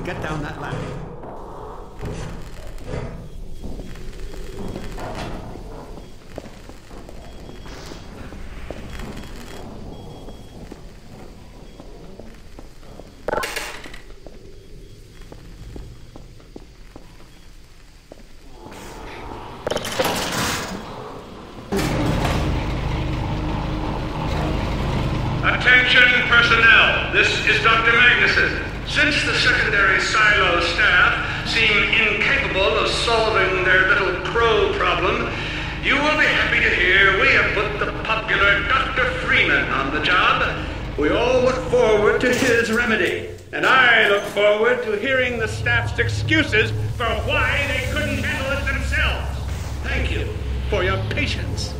get down that ladder. Attention personnel, this is Dr. Magnuson. Since the secondary silo staff seem incapable of solving their little crow problem, you will be happy to hear we have put the popular Dr. Freeman on the job. We all look forward to his remedy, and I look forward to hearing the staff's excuses for why they couldn't handle it themselves. Thank you for your patience.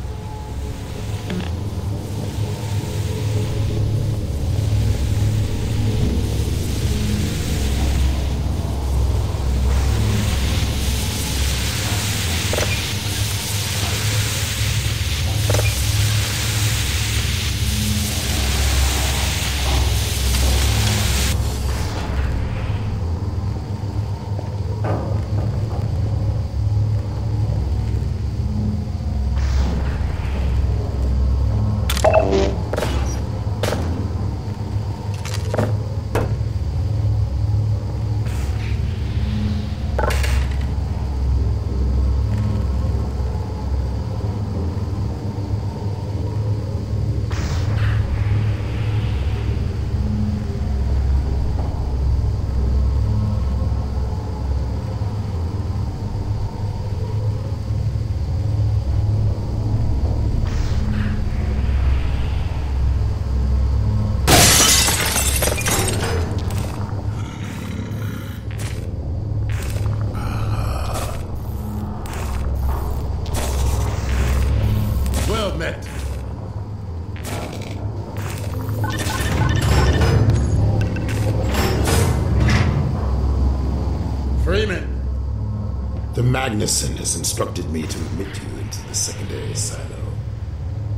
Magnuson has instructed me to admit you into the secondary silo.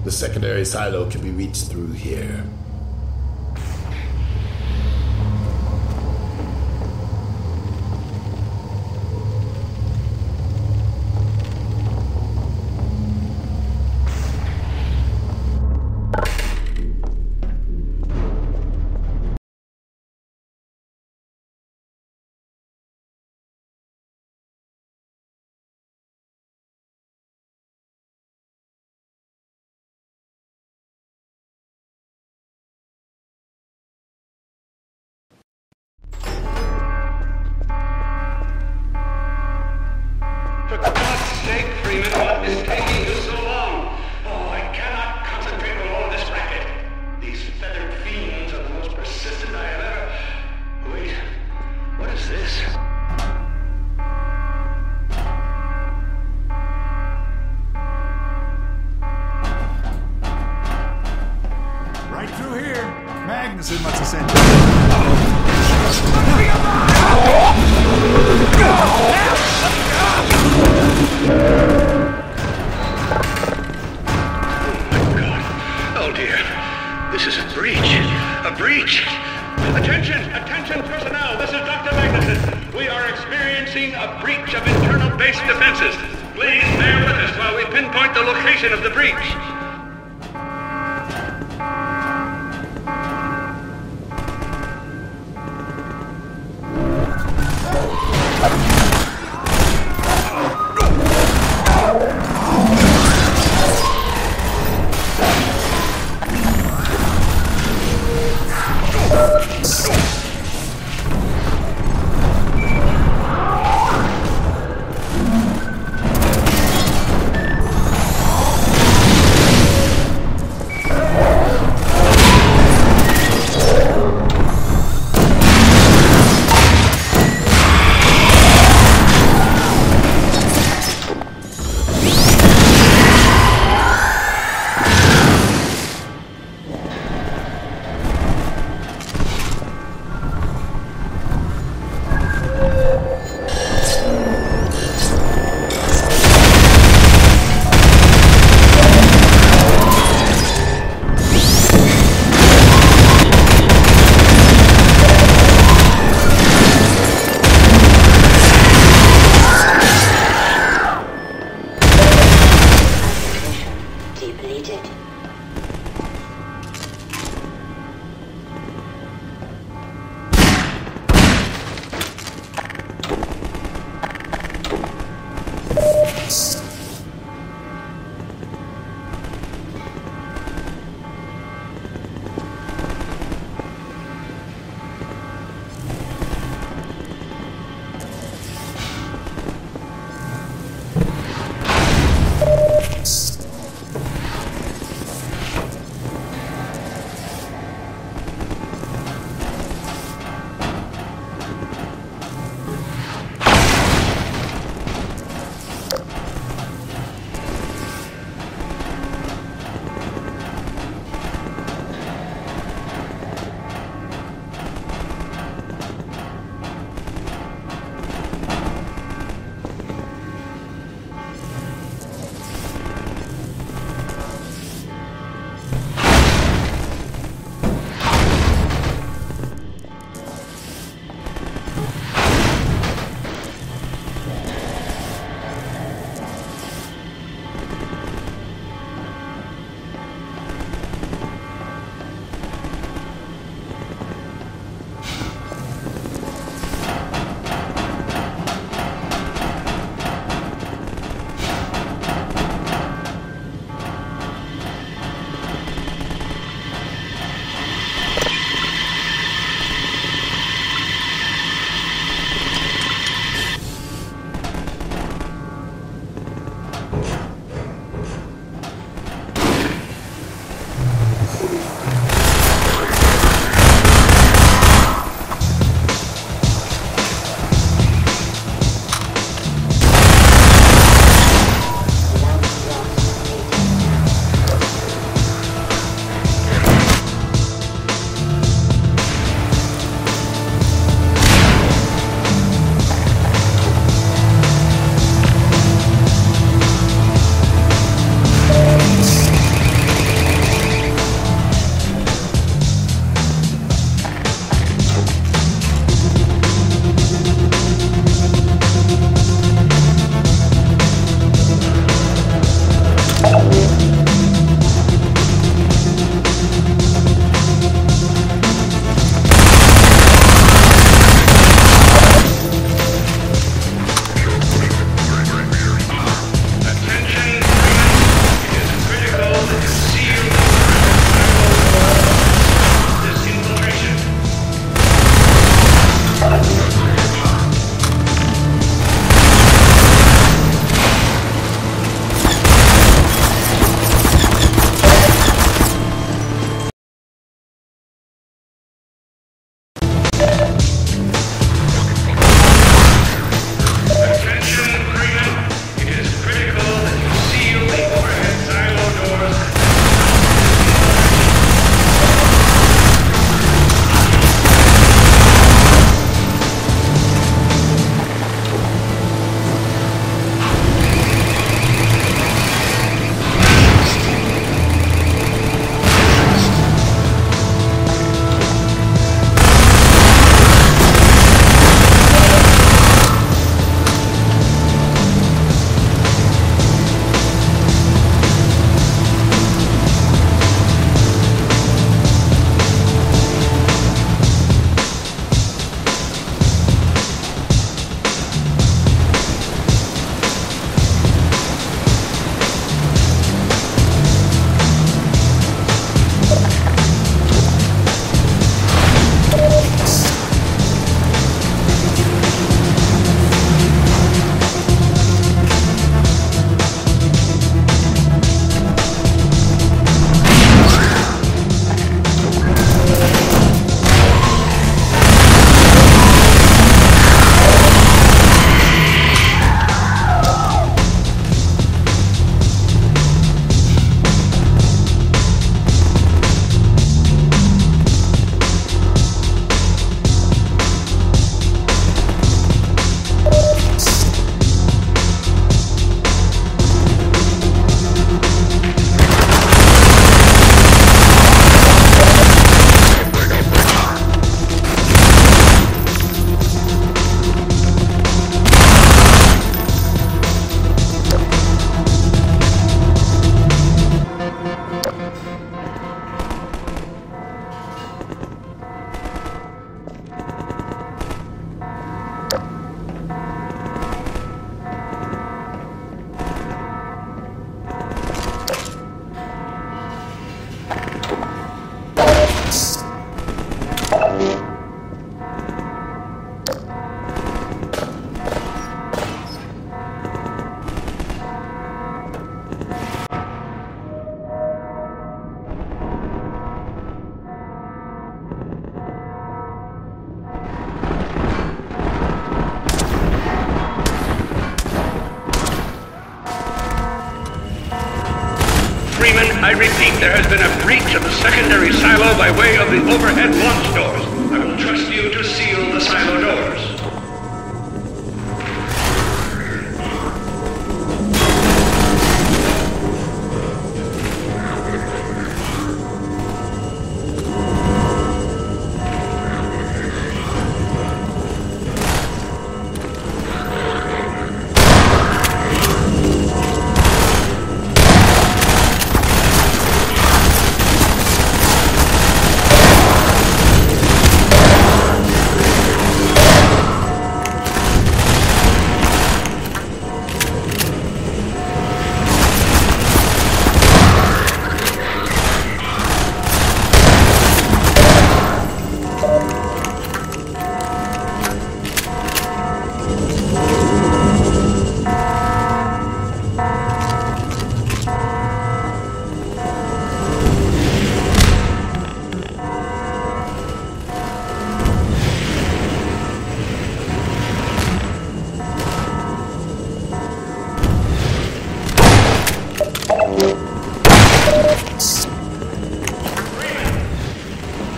The secondary silo can be reached through here. Magnuson must have sent Oh dear, this is a breach. A breach! Attention personnel, this is Dr. Magnuson. We are experiencing a breach of internal base defenses. Please bear with us while we pinpoint the location of the breach. completed. Freeman, I repeat, there has been a breach of the secondary silo by way of the overhead launch doors. I will trust you to seal the silo doors.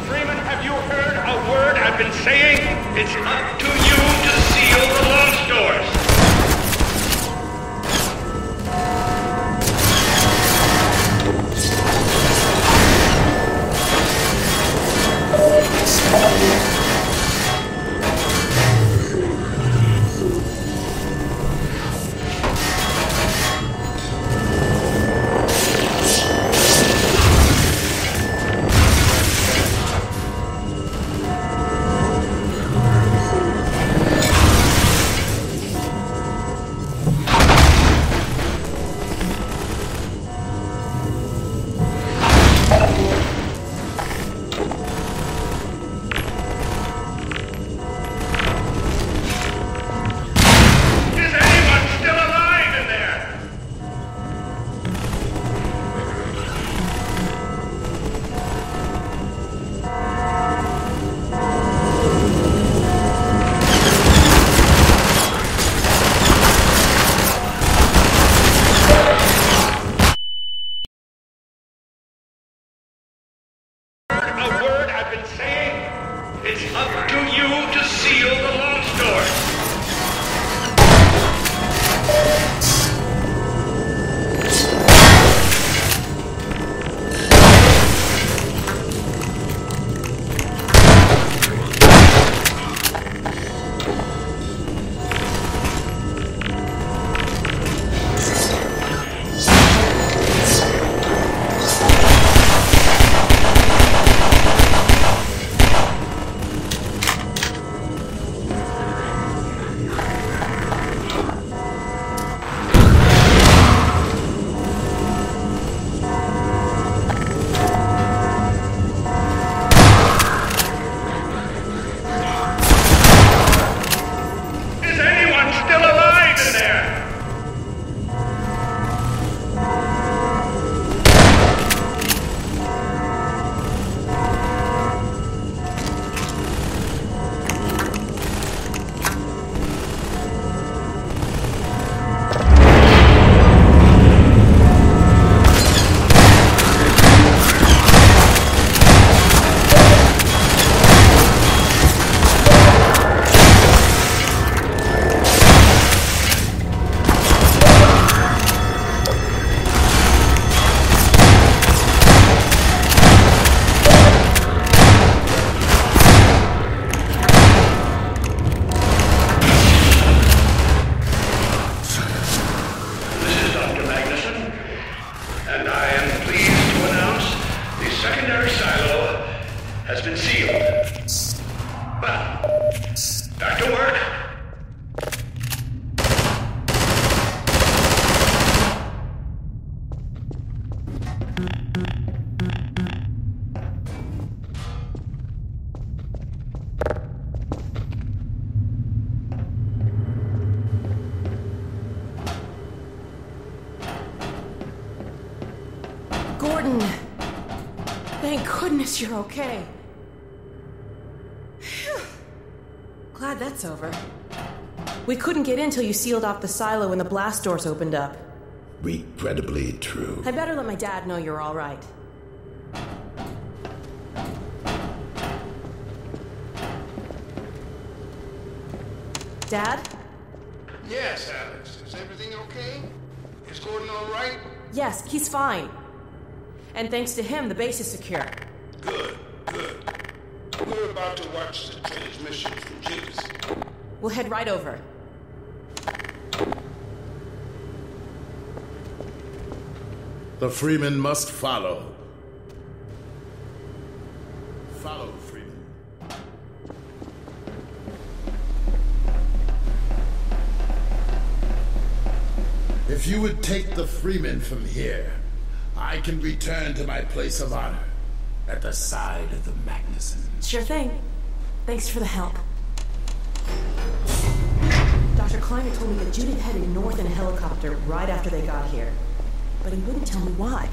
Freeman, have you heard a word I've been saying? It's up to you to seal the launch doors. It's up to you to seal the launch doors. And I am pleased to announce the secondary silo has been sealed. Well, back to work. Gordon, thank goodness you're okay. Phew. Glad that's over. We couldn't get in till you sealed off the silo when the blast doors opened up. Regrettably true. I better let my dad know you're all right. Dad? Yes, Alex. Is everything okay? Is Gordon all right? Yes, he's fine. And thanks to him, the base is secure. Good, good. We're about to watch the transmission from Judas. We'll head right over. The Freeman must follow. Follow, Freeman. If you would take the Freeman from here, I can return to my place of honor at the side of the Magnuson. Sure thing. Thanks for the help. Dr. Kleiner told me that Judith headed north in a helicopter right after they got here. But he wouldn't tell me why.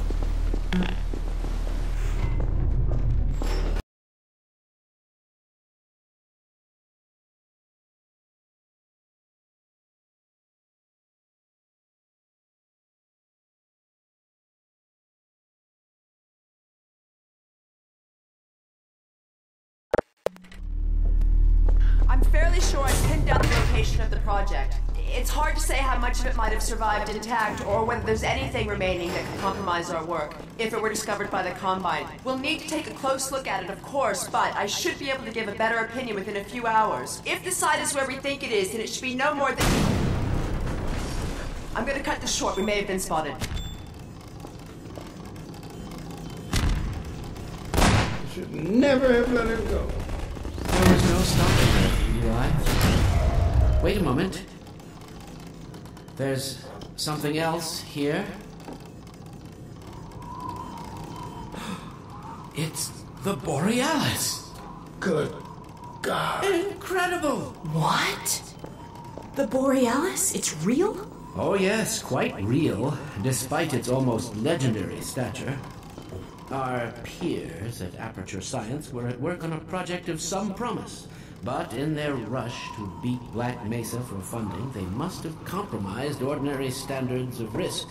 I'm fairly sure I've pinned down the location of the project. It's hard to say how much of it might have survived intact, or whether there's anything remaining that could compromise our work, if it were discovered by the Combine. We'll need to take a close look at it, of course, but I should be able to give a better opinion within a few hours. If the site is where we think it is, then it should be no more than... I'm gonna cut this short. We may have been spotted. Should never have let her go. There was no stopping her, Eli. Wait a moment. There's something else here. It's the Borealis. Good God. Incredible! What? The Borealis? It's real? Oh yes, quite real, despite its almost legendary stature. Our peers at Aperture Science were at work on a project of some promise, but in their rush to beat Black Mesa for funding, they must have compromised ordinary standards of risk.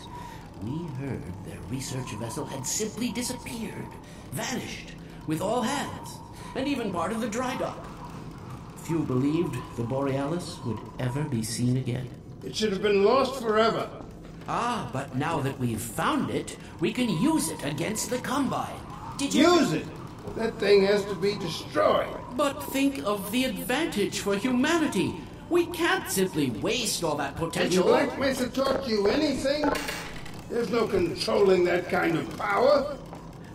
We heard their research vessel had simply disappeared, vanished, with all hands, and even part of the dry dock. Few believed the Borealis would ever be seen again. It should have been lost forever. Ah, but now that we've found it, we can use it against the Combine. Did you... Use it! That thing has to be destroyed. But think of the advantage for humanity. We can't simply waste all that Did potential. Black Mesa taught you anything? There's no controlling that kind of power.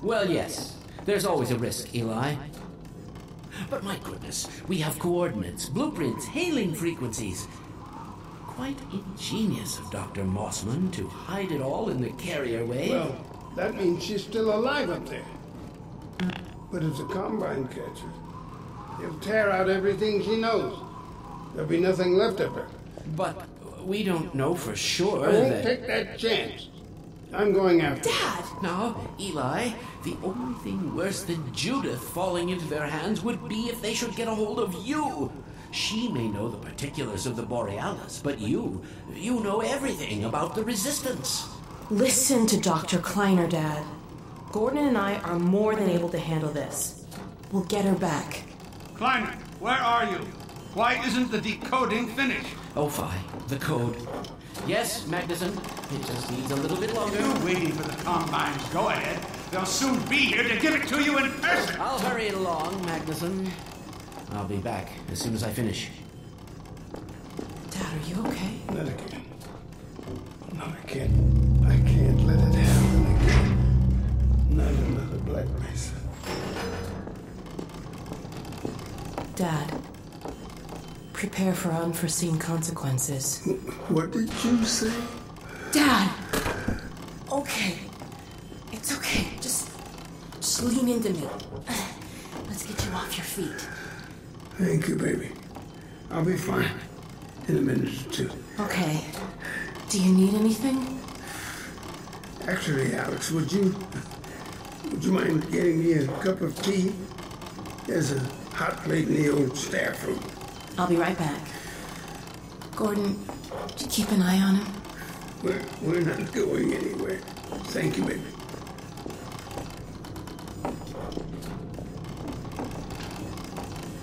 Well, yes. There's always a risk, Eli. But my goodness, we have coordinates, blueprints, hailing frequencies. Quite ingenious of Dr. Mossman to hide it all in the carrier wave. Well, that means she's still alive up there. But if the Combine catches her, he'll tear out everything she knows. There'll be nothing left of her. But we don't know for sure I won't that... take that chance. I'm going after her. Dad! Now, Eli, the only thing worse than Judith falling into their hands would be if they should get a hold of you. She may know the particulars of the Borealis, but you know everything about the Resistance. Listen to Dr. Kleiner, Dad. Gordon and I are more than able to handle this. We'll get her back. Kleiner, where are you? Why isn't the decoding finished? Oh, fine. The code. Yes, Magnuson. It just needs a little bit longer. You're waiting for the Combine's go-ahead. They'll soon be here to give it to you in person. I'll hurry it along, Magnuson. I'll be back as soon as I finish. Dad, are you okay? Not again. No, I can't let it happen again. Not another Black Mesa. Dad, prepare for unforeseen consequences. What did you say? Dad! Okay. It's okay. Just lean into me. Let's get you off your feet. Thank you, baby. I'll be fine in a minute or two. Okay. Do you need anything? Actually, Alex, would you mind getting me a cup of tea? There's a hot plate in the old staff room. I'll be right back. Gordon, did you keep an eye on him? We're not going anywhere. Thank you, baby.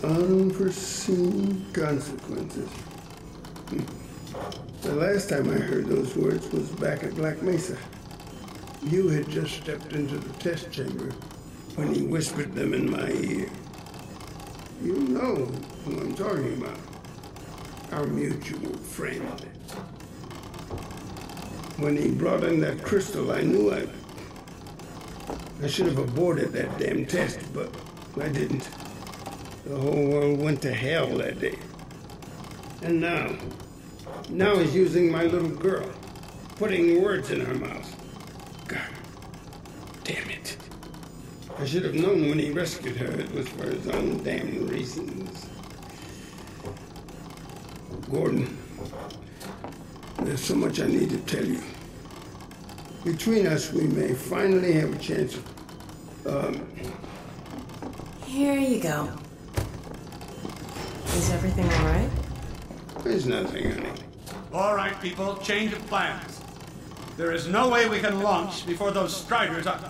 Unforeseen consequences. The last time I heard those words was back at Black Mesa. You had just stepped into the test chamber when he whispered them in my ear. You know who I'm talking about. Our mutual friend. When he brought in that crystal, I knew I should have aborted that damn test, but I didn't. The whole world went to hell that day. And now he's using my little girl, putting words in her mouth. God damn it. I should have known when he rescued her it was for his own damn reasons. Gordon, there's so much I need to tell you. Between us, we may finally have a chance of, Here you go. Is everything all right? There's nothing, honey. All right, people, change of plans. There is no way we can launch before those Striders are...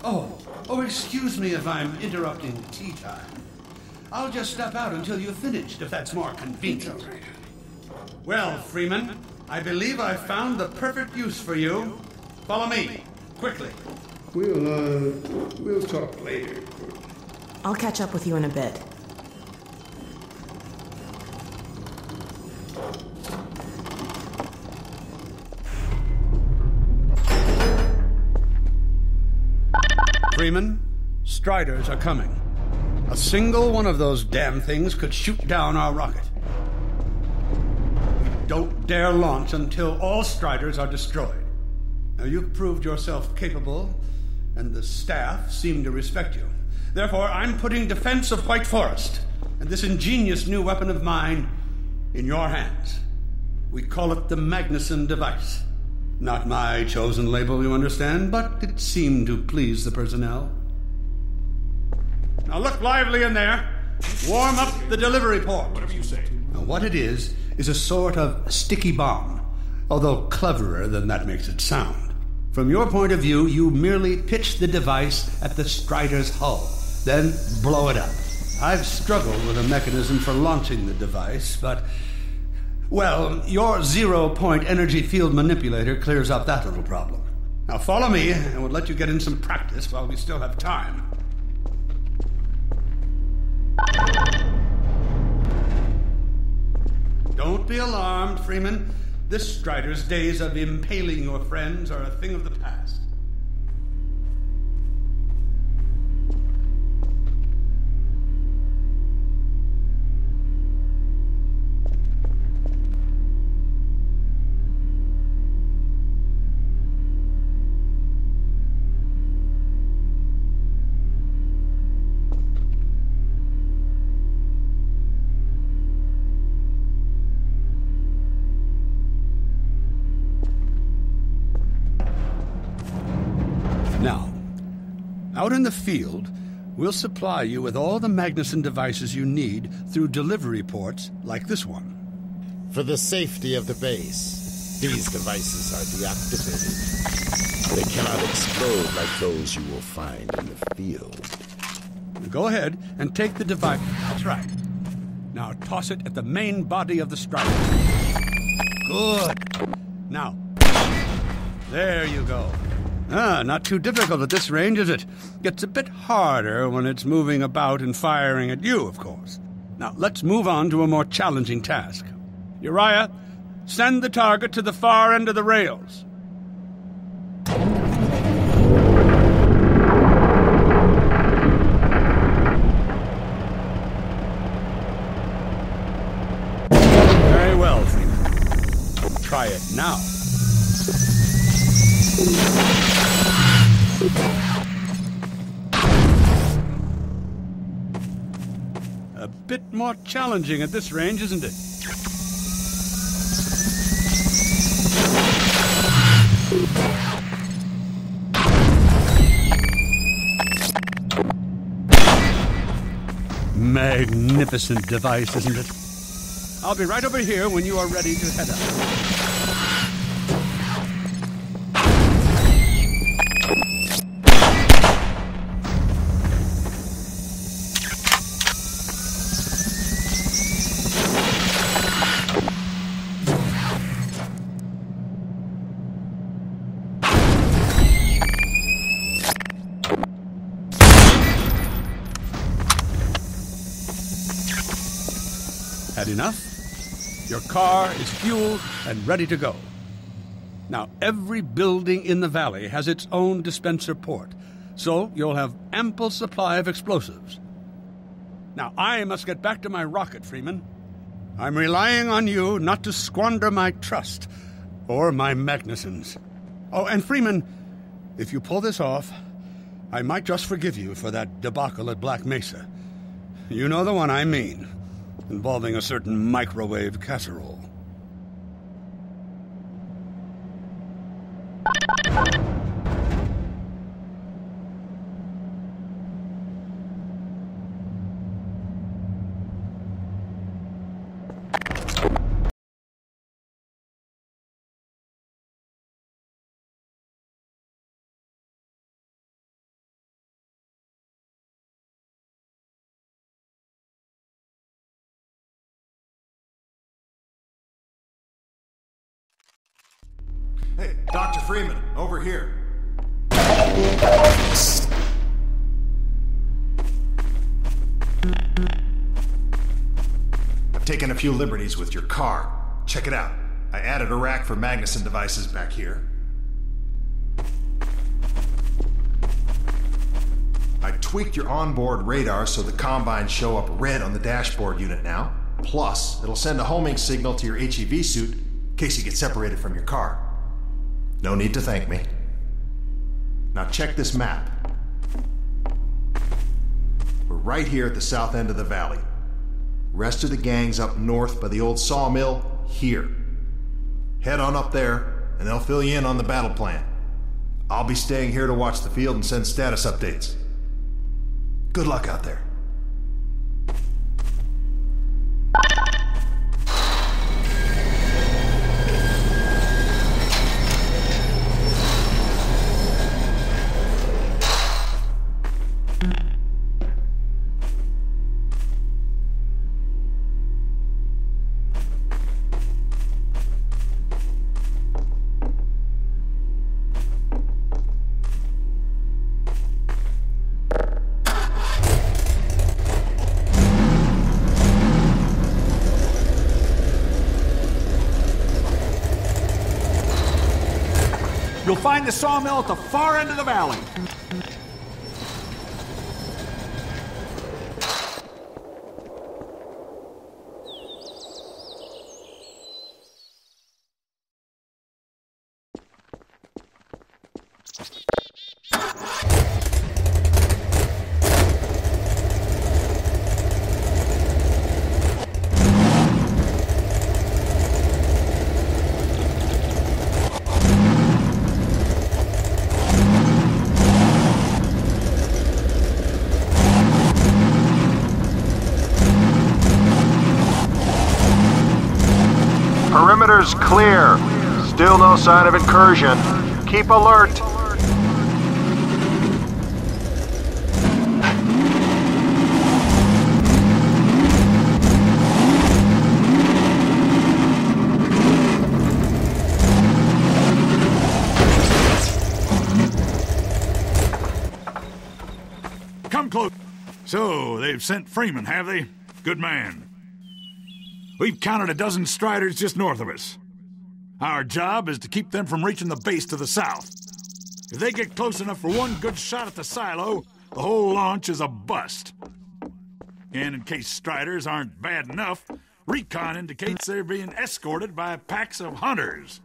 Oh, excuse me if I'm interrupting tea time. I'll just step out until you've finished, if that's more convenient. All right, honey. Well, Freeman, I believe I've found the perfect use for you. Follow me, quickly. We'll talk later. I'll catch up with you in a bit. Freeman, Striders are coming. A single one of those damn things could shoot down our rocket. We don't dare launch until all Striders are destroyed. Now, you've proved yourself capable, and the staff seem to respect you. Therefore, I'm putting defense of White Forest and this ingenious new weapon of mine in your hands. We call it the Magnuson device. Not my chosen label, you understand, but it seemed to please the personnel. Now look lively in there. Warm up the delivery port. Whatever you say. Now what it is a sort of sticky bomb, although cleverer than that makes it sound. From your point of view, you merely pitch the device at the Strider's hull, then blow it up. I've struggled with a mechanism for launching the device, but... well, your zero-point energy field manipulator clears up that little problem. Now follow me, and we'll let you get in some practice while we still have time. Don't be alarmed, Freeman. This Strider's days of impaling your friends are a thing of the past. Now, out in the field, we'll supply you with all the Magnuson devices you need through delivery ports like this one. For the safety of the base, these devices are deactivated. They cannot explode like those you will find in the field. Go ahead and take the device. That's right. Now toss it at the main body of the Strider. Good. Now, there you go. Not too difficult at this range, is it? Gets a bit harder when it's moving about and firing at you, of course. Now, let's move on to a more challenging task. Uriah, send the target to the far end of the rails. Very well, Freeman. Try it now. A bit more challenging at this range, isn't it? Magnificent device, isn't it? I'll be right over here when you are ready to head out. Had enough? Your car is fueled and ready to go. Now, every building in the valley has its own dispenser port, so you'll have ample supply of explosives. Now, I must get back to my rocket, Freeman. I'm relying on you not to squander my trust, or my Magnuson's. Oh, and Freeman, if you pull this off, I might just forgive you for that debacle at Black Mesa. You know the one I mean, involving a certain microwave casserole. Hey, Dr. Freeman, over here. I've taken a few liberties with your car. Check it out. I added a rack for Magnuson devices back here. I tweaked your onboard radar so the combines show up red on the dashboard unit now. Plus, it'll send a homing signal to your HEV suit in case you get separated from your car. No need to thank me. Now check this map. We're right here at the south end of the valley. Rest of the gang's up north by the old sawmill here. Head on up there, and they'll fill you in on the battle plan. I'll be staying here to watch the field and send status updates. Good luck out there. You'll find the sawmill at the far end of the valley. Perimeter's clear. Still no sign of incursion. Keep alert. Come close. So, they've sent Freeman, have they? Good man. We've counted a dozen Striders just north of us. Our job is to keep them from reaching the base to the south. If they get close enough for one good shot at the silo, the whole launch is a bust. And in case Striders aren't bad enough, recon indicates they're being escorted by packs of hunters.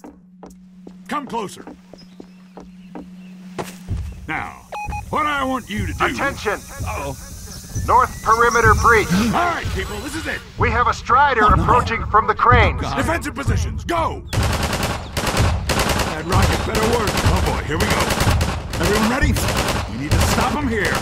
Come closer. Now, what I want you to do... Attention! Uh-oh. North perimeter breach. All right, people, this is it. We have a Strider approaching from the cranes. Defensive positions, go! That rocket better work. Oh boy, here we go. Everyone ready? We need to stop them here.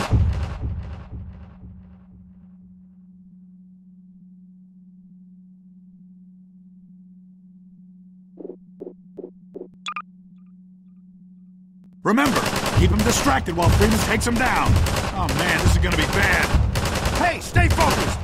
Remember, keep them distracted while Freeman takes them down. Oh man, this is gonna be bad. Hey, stay focused!